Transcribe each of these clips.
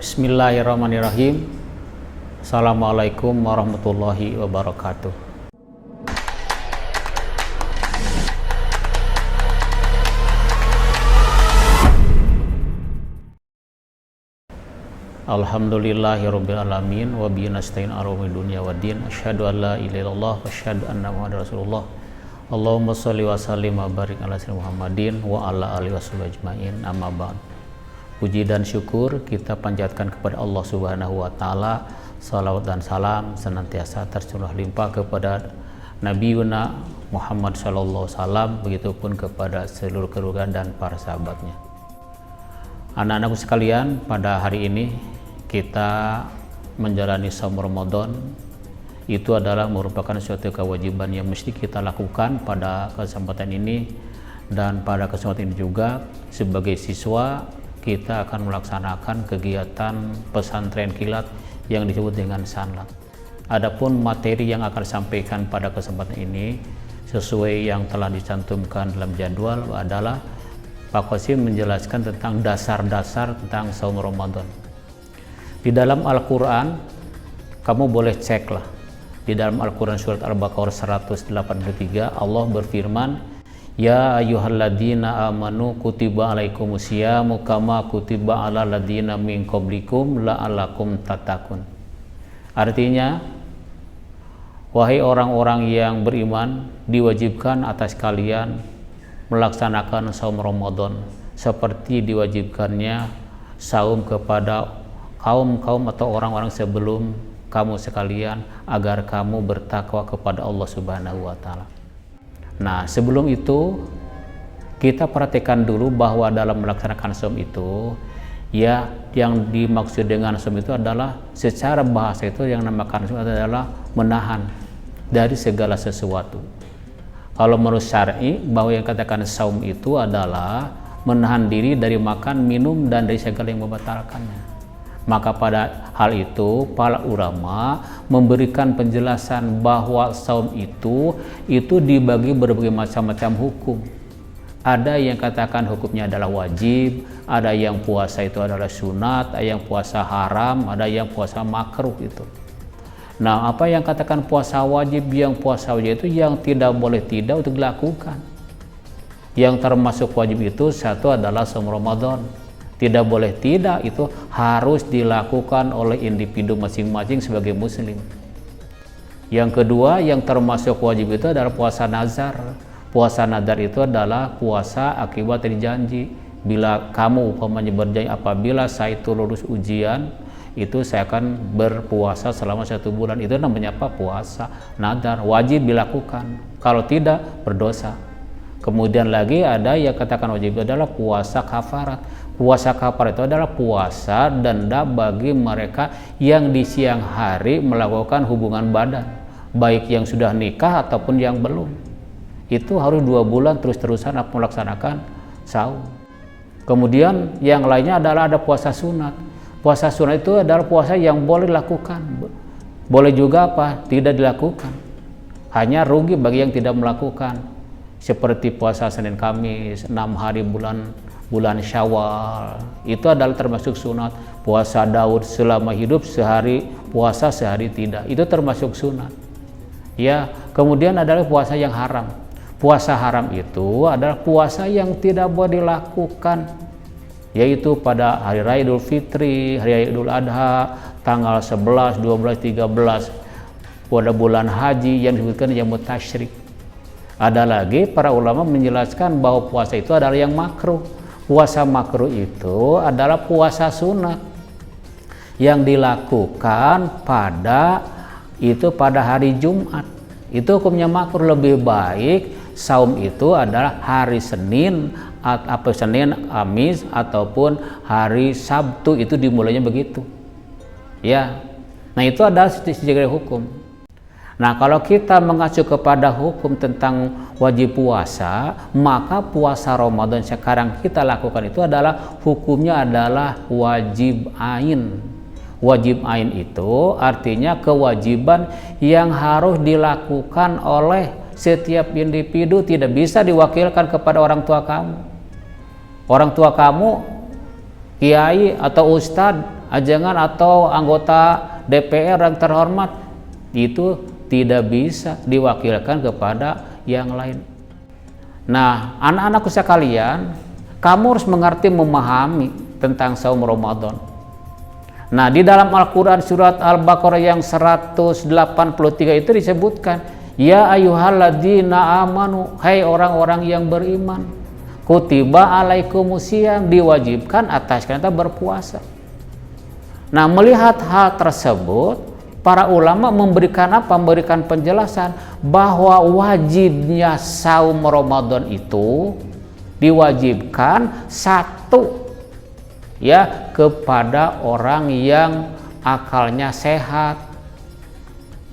Bismillahirrahmanirrahim. Assalamualaikum warahmatullahi wabarakatuh. Alhamdulillahirabbil alamin wa bihi nasta'in ala umuri dunya waddin. Asyhadu an la ilaha illallah wa asyhadu anna Muhammadar Rasulullah. Allahumma shalli wa sallim wa barik ala sayyidina Muhammadin wa ala alihi washabihi ajmain. Amma ba'd. Puji dan syukur kita panjatkan kepada Allah Subhanahu wa taala. Salawat dan salam senantiasa tercurah limpah kepada Nabi Yuna Muhammad sallallahu alaihi wasallam, begitupun kepada seluruh keluarga dan para sahabatnya. Anak-anakku sekalian, pada hari ini kita menjalani saum Ramadan. Itu adalah merupakan suatu kewajiban yang mesti kita lakukan pada kesempatan ini, dan pada kesempatan ini juga sebagai siswa kita akan melaksanakan kegiatan pesantren kilat yang disebut dengan sanlat. Adapun materi yang akan disampaikan pada kesempatan ini sesuai yang telah dicantumkan dalam jadwal adalah Pak Qasim menjelaskan tentang dasar-dasar tentang saum Ramadan. Di dalam Al-Quran, kamu boleh ceklah. Di dalam Al-Quran surat Al-Baqarah 183, Allah berfirman, Ya ayyuhalladzina amanu kutiba alaikumusyamu kama kutiba ala ladzina min qablikum la'allakum tattaqun. Artinya, wahai orang-orang yang beriman, diwajibkan atas kalian melaksanakan saum Ramadan seperti diwajibkannya saum kepada kaum-kaum atau orang-orang sebelum kamu sekalian, agar kamu bertakwa kepada Allah Subhanahu wa taala. Nah, sebelum itu kita perhatikan dulu bahwa dalam melaksanakan saum itu, ya, yang dimaksud dengan saum itu adalah secara bahasa itu yang namakan saum adalah menahan dari segala sesuatu. Kalau menurut syar'i, bahwa yang katakan saum itu adalah menahan diri dari makan, minum, dan dari segala yang membatalkannya. Maka pada hal itu para ulama memberikan penjelasan bahwa saum itu dibagi berbagai macam-macam hukum. Ada yang katakan hukumnya adalah wajib, ada yang puasa itu adalah sunat, ada yang puasa haram, ada yang puasa makruh itu. Nah, apa yang katakan puasa wajib? Yang puasa wajib itu yang tidak boleh tidak untuk dilakukan. Yang termasuk wajib itu satu adalah saum Ramadan. Tidak boleh tidak itu harus dilakukan oleh individu masing-masing sebagai muslim. Yang kedua yang termasuk wajib itu adalah puasa nazar. Puasa nazar itu adalah puasa akibat dari janji. Bila kamu umpamanya berjanji, apabila saya itu lulus ujian, itu saya akan berpuasa selama 1 bulan. Itu namanya apa? Puasa nazar, wajib dilakukan. Kalau tidak, berdosa. Kemudian lagi ada yang katakan wajib adalah puasa kafarat. Puasa kafarat itu adalah puasa denda bagi mereka yang di siang hari melakukan hubungan badan, baik yang sudah nikah ataupun yang belum. Itu harus 2 bulan terus-terusan melaksanakan saum. Kemudian yang lainnya adalah ada puasa sunat. Puasa sunat itu adalah puasa yang boleh dilakukan, boleh juga apa? Tidak dilakukan. Hanya rugi bagi yang tidak melakukan. Seperti puasa Senin Kamis, 6 hari bulan Syawal, itu adalah termasuk sunat. Puasa Daud selama hidup sehari puasa sehari tidak, itu termasuk sunat. Ya, kemudian adalah puasa yang haram. Puasa haram itu adalah puasa yang tidak boleh dilakukan, yaitu pada hari raya Idul Fitri, hari raya Idul Adha, tanggal 11, 12, 13, pada bulan haji yang disebutkan Yaumut Tasyrik. Ada lagi para ulama menjelaskan bahwa puasa itu adalah yang makruh. Puasa makruh itu adalah puasa sunat yang dilakukan pada hari Jumat. Itu hukumnya makruh. Lebih baik saum itu adalah hari Senin, Senin, Kamis ataupun hari Sabtu, itu dimulainya begitu. Ya. Nah, itu adalah secara hukum. Nah, kalau kita mengacu kepada hukum tentang wajib puasa, maka puasa Ramadan sekarang kita lakukan itu adalah hukumnya adalah wajib ain. Wajib ain itu artinya kewajiban yang harus dilakukan oleh setiap individu, tidak bisa diwakilkan kepada orang tua kamu. Orang tua kamu, kiai atau ustadz ajangan atau anggota DPR yang terhormat, itu tidak bisa diwakilkan kepada yang lain. Nah, anak-anakku sekalian, kamu harus mengerti, memahami tentang saum Ramadan. Nah, di dalam Al-Quran surat Al-Baqarah yang 183 itu disebutkan, ya ayyuhalladzina amanu, hai orang-orang yang beriman, kutiba alaikumusiyam, diwajibkan atas kalian berpuasa. Nah, melihat hal tersebut, para ulama memberikan apa? Memberikan penjelasan bahwa wajibnya saum Ramadan itu diwajibkan satu, ya, kepada orang yang akalnya sehat.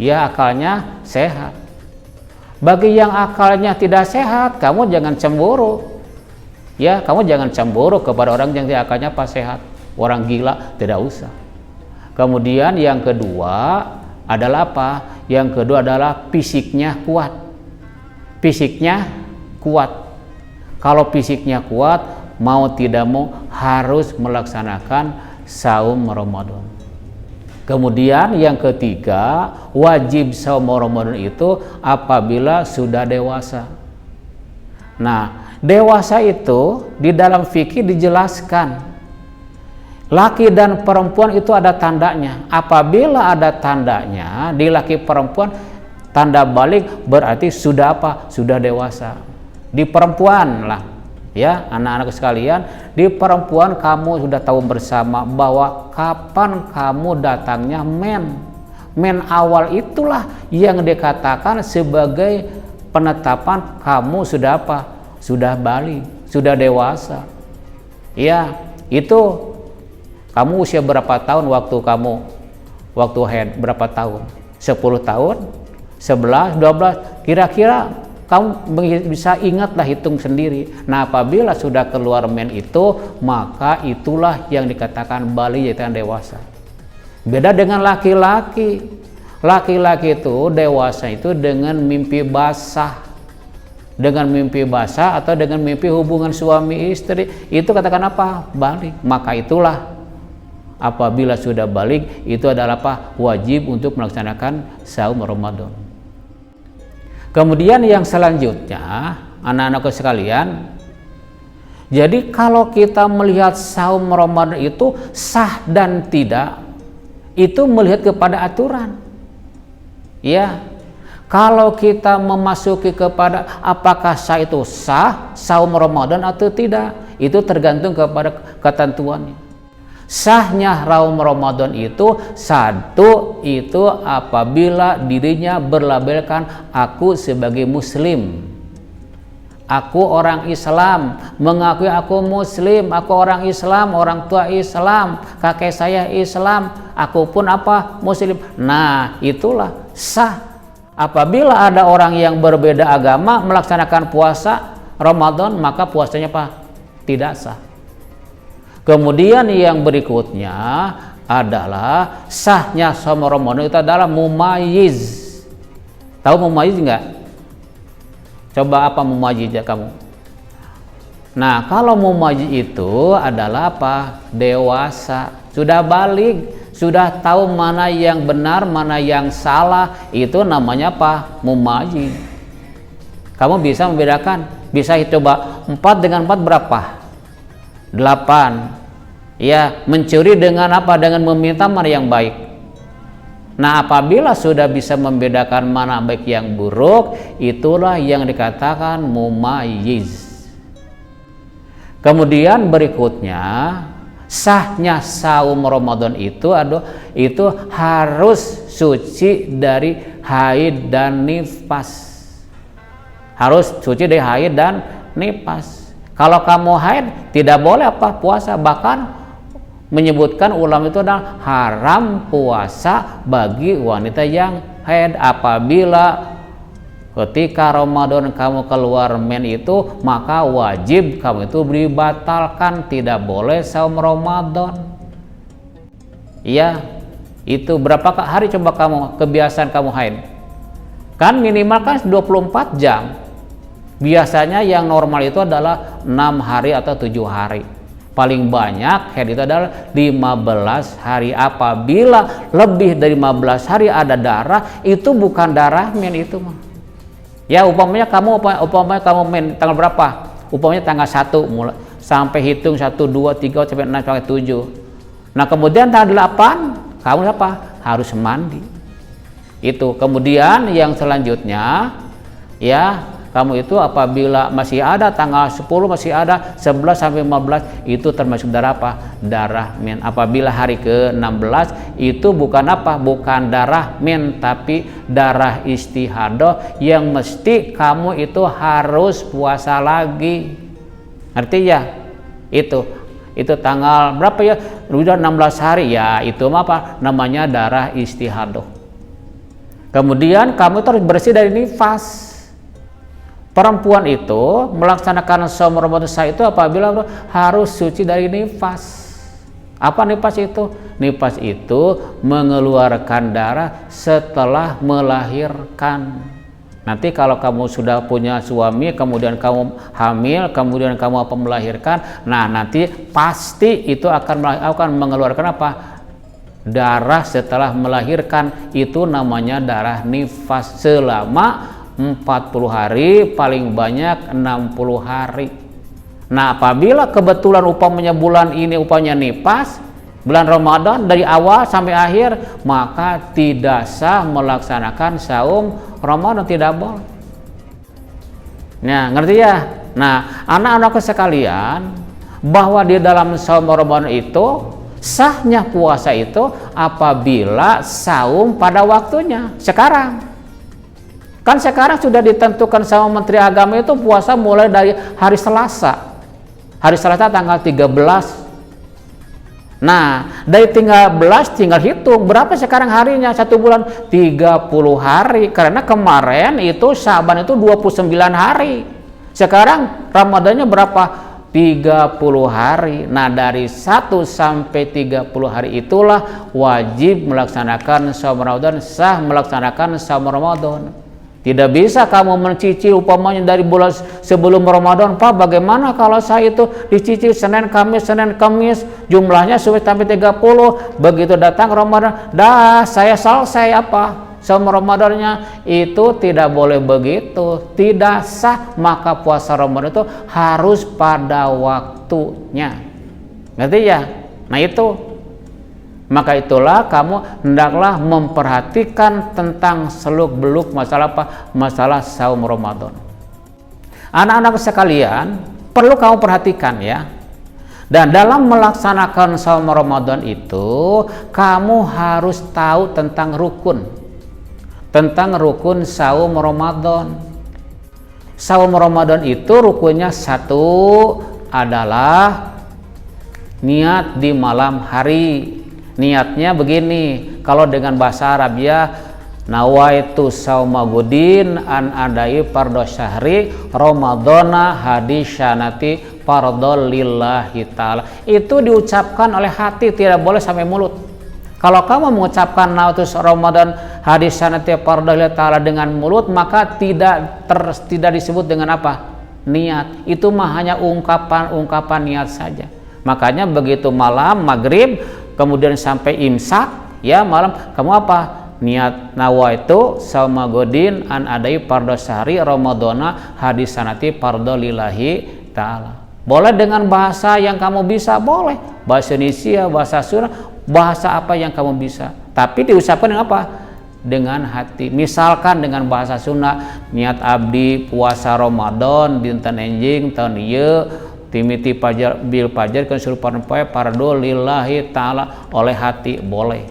Ya, akalnya sehat. Bagi yang akalnya tidak sehat, kamu jangan cemburu. Ya, kamu jangan cemburu kepada orang yang akalnya pas sehat. Orang gila tidak usah. Kemudian yang kedua adalah apa? Yang kedua adalah fisiknya kuat. Fisiknya kuat. Kalau fisiknya kuat, mau tidak mau harus melaksanakan saum Ramadan. Kemudian yang ketiga, wajib saum Ramadan itu apabila sudah dewasa. Nah, dewasa itu di dalam fikih dijelaskan, laki dan perempuan itu ada tandanya. Apabila ada tandanya di laki perempuan, tanda balik berarti sudah apa? Sudah dewasa. Di perempuan lah, ya anak-anak sekalian, di perempuan kamu sudah tahu bersama bahwa kapan kamu datangnya men. Men awal itulah yang dikatakan sebagai penetapan kamu sudah apa? Sudah balik, sudah dewasa. Ya, itu kamu usia berapa tahun waktu haid berapa tahun? 10 tahun? 11, 12? Kira-kira kamu bisa ingatlah, hitung sendiri. Nah, apabila sudah keluar men itu, maka itulah yang dikatakan balik, yaitu dewasa. Beda dengan laki-laki. Laki-laki itu dewasa itu dengan mimpi basah. Dengan mimpi basah atau dengan mimpi hubungan suami istri, itu katakan apa? Balik. Maka itulah apabila sudah balik, itu adalah apa? Wajib untuk melaksanakan saum Ramadan. Kemudian yang selanjutnya, anak-anakku sekalian, jadi kalau kita melihat saum Ramadan itu sah dan tidak, itu melihat kepada aturan. Ya, kalau kita memasuki kepada apakah sah itu sah saum Ramadan atau tidak, itu tergantung kepada ketentuannya. Sahnya saum Ramadan itu satu, itu apabila dirinya berlabelkan aku sebagai muslim, aku orang Islam, mengakui aku muslim, aku orang Islam, orang tua Islam, kakek saya Islam, aku pun apa? Muslim. Nah, itulah sah. Apabila ada orang yang berbeda agama melaksanakan puasa Ramadan, maka puasanya apa? Tidak sah. Kemudian yang berikutnya adalah sahnya saum Ramadan itu adalah mumayyiz. Tahu mumayyiz enggak? Coba apa mumayyiz ya kamu? Nah, kalau mumayyiz itu adalah apa? Dewasa, sudah balik, sudah tahu mana yang benar, mana yang salah, itu namanya apa? Mumayyiz. Kamu bisa membedakan, bisa coba 4 dengan 4 berapa? 8. Ya, mencuri dengan apa? Dengan meminta mana yang baik. Nah, apabila sudah bisa membedakan mana baik yang buruk, itulah yang dikatakan mumayyiz. Kemudian berikutnya, sahnya saum Ramadan itu harus suci dari haid dan nifas. Harus suci dari haid dan nifas. Kalau kamu haid, tidak boleh apa? Puasa. Bahkan menyebutkan ulama itu adalah haram puasa bagi wanita yang haid. Apabila ketika Ramadan kamu keluar men itu, maka wajib kamu itu dibatalkan, tidak boleh saum Ramadan. Ya, itu berapa hari coba kamu kebiasaan kamu haid? Kan minimal kan 24 jam. Biasanya yang normal itu adalah 6 hari atau 7 hari. paling banyak haid itu adalah 15 hari. Apabila lebih dari 15 hari ada darah, itu bukan darah men itu mah. Ya umpamanya kamu men tanggal berapa? Umpamanya tanggal 1 mulai sampai hitung 1 2 3 sampai 6 sampai 7. Nah, kemudian tanggal 8 kamu apa? Harus mandi. Itu. Kemudian yang selanjutnya ya, kamu itu apabila masih ada tanggal 10, masih ada 11 sampai 15, itu termasuk darah apa? Darah men. Apabila hari ke-16 itu bukan apa? Bukan darah men, tapi darah istihadah yang mesti kamu itu harus puasa lagi. Ngerti ya? Itu tanggal berapa ya? Udah 16 hari ya, itu apa? Namanya darah istihadah. Kemudian kamu terus bersih dari nifas. Perempuan itu melaksanakan saum Ramadan sah itu apabila harus suci dari nifas. Apa nifas itu? Nifas itu mengeluarkan darah setelah melahirkan. Nanti kalau kamu sudah punya suami, kemudian kamu hamil, kemudian kamu melahirkan, nah nanti pasti itu akan mengeluarkan apa? Darah setelah melahirkan. Itu namanya darah nifas selama 40 hari, paling banyak 60 hari. Nah, apabila kebetulan umpamanya bulan ini umpamanya nifas, bulan Ramadan dari awal sampai akhir, maka tidak sah melaksanakan saum Ramadan, tidak boleh. Nah, ngerti ya? Nah, anak-anakku sekalian, bahwa di dalam saum Ramadan itu sahnya puasa itu apabila saum pada waktunya. Sekarang kan sekarang sudah ditentukan sama Menteri Agama itu puasa mulai dari hari Selasa. Hari Selasa tanggal 13. Nah, dari 13 tinggal hitung berapa sekarang harinya, 1 bulan 30 hari. Karena kemarin itu Syaban itu 29 hari. Sekarang Ramadannya berapa? 30 hari. Nah, dari 1 sampai 30 hari itulah wajib melaksanakan saum Ramadan, sah melaksanakan saum Ramadan. Tidak bisa kamu mencicil umpamanya dari bulan sebelum Ramadan. Pak, bagaimana kalau saya itu dicicil Senin Kamis jumlahnya sampai 30, begitu datang Ramadan dah saya selesai apa saum Ramadannya. Itu tidak boleh begitu, tidak sah. Maka puasa Ramadan itu harus pada waktunya. Ngerti ya? Nah itu. Maka itulah kamu hendaklah memperhatikan tentang seluk-beluk masalah apa? Masalah saum Ramadan. Anak-anak sekalian, perlu kamu perhatikan ya. Dan dalam melaksanakan saum Ramadan itu, kamu harus tahu tentang rukun. Tentang rukun saum Ramadan. Saum Ramadan itu rukunnya 1 adalah niat di malam hari. Niatnya begini, kalau dengan bahasa Arab ya, nawaitu sauma gudin an adai fardhu syahri ramadhana hadisyanati fardhu lillahi ta'ala. Itu diucapkan oleh hati, tidak boleh sampai mulut. Kalau kamu mengucapkan nawaitu Ramadan hadisyanati fardhu lillahi ta'ala dengan mulut, maka tidak disebut dengan apa? Niat. Itu mah hanya ungkapan niat saja. Makanya begitu malam maghrib kemudian sampai imsak ya malam, kamu apa? Niat nawaitu sauma godin an adai fardhu syahri ramadhana hadisanati fardhu lillahi ta'ala. Boleh dengan bahasa yang kamu bisa, boleh bahasa Indonesia, bahasa Sunda, bahasa apa yang kamu bisa, tapi diucapkan dengan apa? Dengan hati. Misalkan dengan bahasa Sunda, niat abdi puasa Ramadan dinten enjing tahun ieu timiti pajar bil pajar kesurupan poe pardo lillahi ta'ala, oleh hati boleh.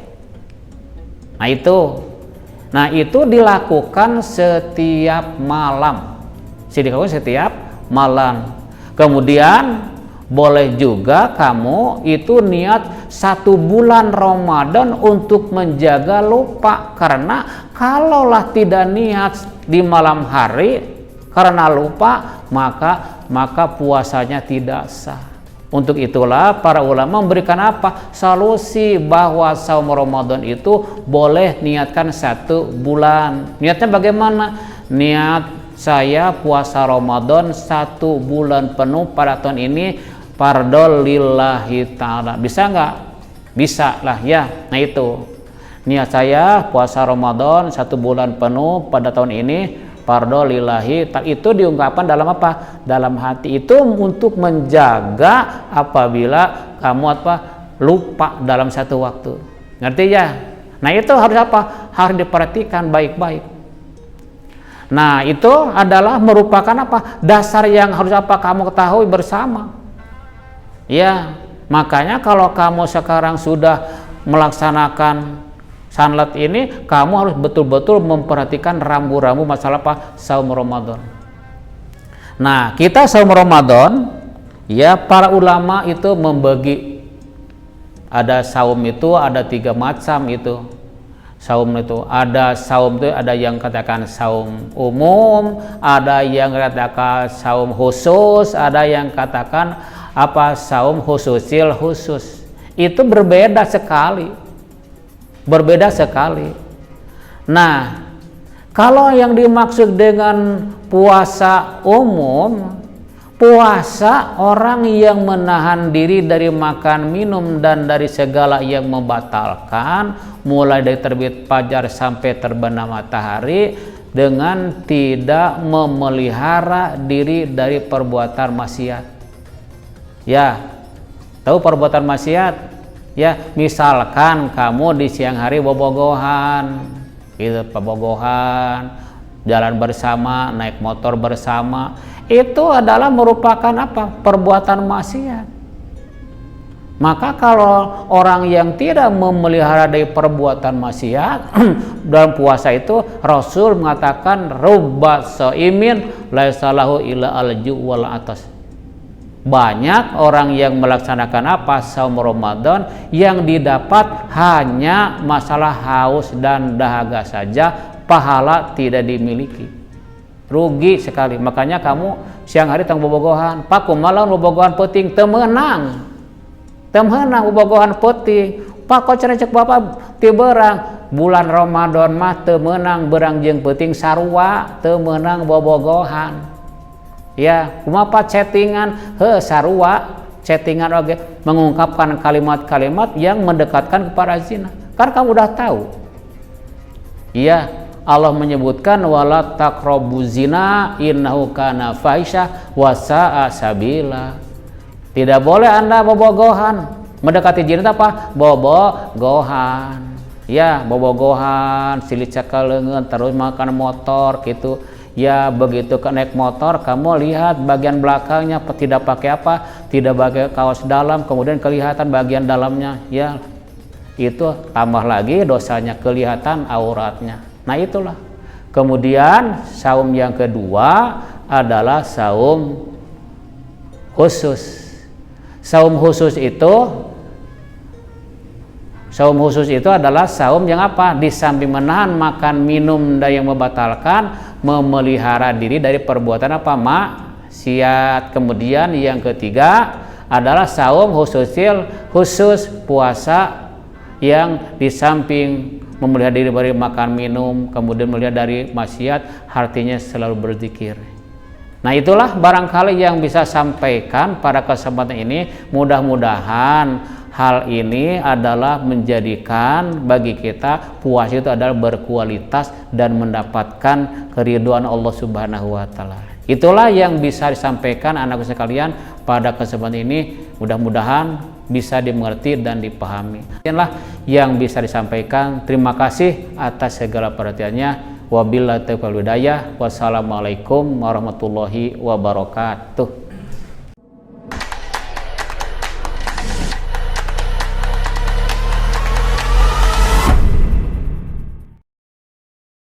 Nah itu dilakukan setiap malam. Setiap malam. Kemudian boleh juga kamu itu niat 1 bulan Ramadan untuk menjaga lupa. Karena kalaulah tidak niat di malam hari karena lupa, maka puasanya tidak sah. Untuk itulah para ulama memberikan apa? Solusi bahwa saum Ramadan itu boleh niatkan 1 bulan. Niatnya bagaimana? Niat saya puasa Ramadan 1 bulan penuh pada tahun ini fardol lillahi ta'ala. Bisa nggak? Bisa lah ya. Nah itu niat saya puasa Ramadan 1 bulan penuh pada tahun ini fardol lillahi ta'ala, itu diungkapkan dalam apa? Dalam hati, itu untuk menjaga apabila kamu lupa dalam satu waktu. Ngerti ya? Nah itu harus apa? Harus diperhatikan baik-baik. Nah itu adalah merupakan apa? Dasar yang harus kamu ketahui bersama. Ya, makanya kalau kamu sekarang sudah melaksanakan sunlat ini, kamu harus betul-betul memperhatikan rambu-rambu masalah saum Ramadan. Nah, kita saum Ramadan, ya para ulama itu membagi, ada saum itu ada 3 macam itu. Saum itu ada ada yang katakan saum umum, ada yang katakan saum khusus, ada yang katakan saum khususil khusus. Itu berbeda sekali. Nah, kalau yang dimaksud dengan puasa umum, puasa orang yang menahan diri dari makan minum dan dari segala yang membatalkan, mulai dari terbit fajar sampai terbenam matahari, dengan tidak memelihara diri dari perbuatan maksiat. Ya, tahu perbuatan maksiat? Ya, misalkan kamu di siang hari bobogohan, gitu, bobogohan, jalan bersama, naik motor bersama, itu adalah merupakan perbuatan maksiat. Maka kalau orang yang tidak memelihara dari perbuatan maksiat dalam puasa itu, Rasul mengatakan rubba shaimin laisa lahu illa al-ju' wal atas. Banyak orang yang melaksanakan saum Ramadan yang didapat hanya masalah haus dan dahaga saja, pahala tidak dimiliki. Rugi sekali. Makanya kamu siang hari tang bobogohan, pak kumaha bobogohan peuting teu meunang. Teu meunang bobogohan peuting. Pak kok cenah cek Bapak ti beurang bulan Ramadan mah teu meunang beurang jeung peuting sarua, teu meunang bobogohan. Ya, kumaha chattingan sarua, chattingan oge mengungkapkan kalimat-kalimat yang mendekatkan kepada zina. Kan kamu udah tahu. Iya, Allah menyebutkan wala taqrabuz zina innahu kana fahisha wa sa'a sabila. Tidak boleh Anda bobogohan. Mendekati zina bobogohan. Ya, bobogohan, silih cakaleungeun terus makan motor gitu. Ya, begitu naik motor kamu lihat bagian belakangnya tidak pakai tidak pakai kaos dalam, kemudian kelihatan bagian dalamnya, ya itu tambah lagi dosanya, kelihatan auratnya. Nah itulah. Kemudian saum yang kedua adalah saum khusus. Saum khusus itu adalah saum yang di samping menahan makan minum dan yang membatalkan, memelihara diri dari perbuatan maksiat. Kemudian yang ketiga adalah saum khusus puasa yang di samping memelihara diri dari makan minum, kemudian memelihara dari maksiat, artinya selalu berzikir. Nah itulah barangkali yang bisa sampaikan pada kesempatan ini. Mudah-mudahan hal ini adalah menjadikan bagi kita puasa itu adalah berkualitas dan mendapatkan keridhaan Allah Subhanahu wa taala. Itulah yang bisa disampaikan anakku sekalian pada kesempatan ini. Mudah-mudahan bisa dimengerti dan dipahami. Inilah yang bisa disampaikan. Terima kasih atas segala perhatiannya. Wabillahi taufiq wal hidayah. Wassalamualaikum warahmatullahi wabarakatuh.